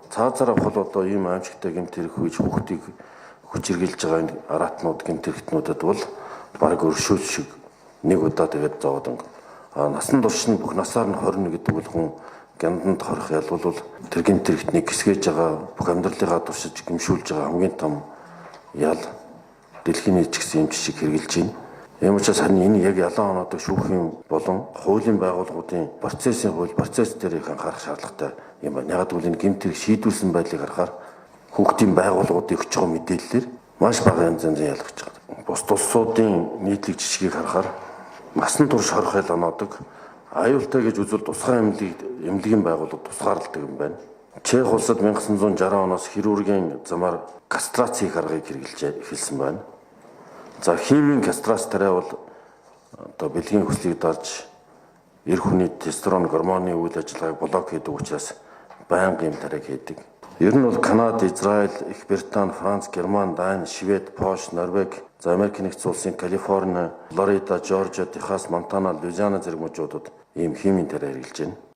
Цаазаар авах одоо ийм аимшигтай гэмт хэрэг хийж хүүхдийг хүчиргэлж байгаа энэ араатнууд гэмт хэрэгтнүүдэд бол баг өршөөл шиг нэг удаа тэгээд зовоод насан турш нь бүх насаар нь 21 гэдэг бол хүн гянданд хорох ялбал тэр гэмт хэрэгтнийг гисгэж байгаа бүх амьдралыгаа туршиж гэмшүүлж байгаа хамгийн том ял дэлхийн эцэгсэн эмч шиг хэрэгжилж байна. Ийм учраас харин энэ яг ялан оноодог шүүхийн болон хуулийн байгууллагуудын процессын хууль процесс дээр их анхаарах шаардлагатай юм байна. Яг гэвэл энэ гэмт хэрэг шийдүүлсэн байдлыг харахаар хүүхдийн байгууллагуудын өгч байгаа мэдээллээр маш бага янзын ялгаж байгаа. Бус улсуудын нийтлэг жишгийг харахаар насан турш хорох ял оноодог аюултай гэж үзвэл тусгай эмнэлгийн байгууллага тусгаарладаг юм байна. Чех улсад 1960 оноос хирургийн замаар кастрацийн аргыг хэрэгжилж эхэлсэн байна. За химийн кастрац тариа бол одоо бэлгийн хүслийг дарж эр хүний тестостерон гормоны үйл ажиллагааг блок хийдэг учраас байнгын юм тариаг хийдэг. Ер нь бол Канада, Израиль, Их Британи, Франц, Герман, Дани, Швед, Польш, Норвеги, за Америк нэгдсэн улсын Калифорни, Флорида, Жоржиа, Техас, Монтана, Луизиана зэрэг мужуудад ийм химийн тариа хэрэгжилж байна.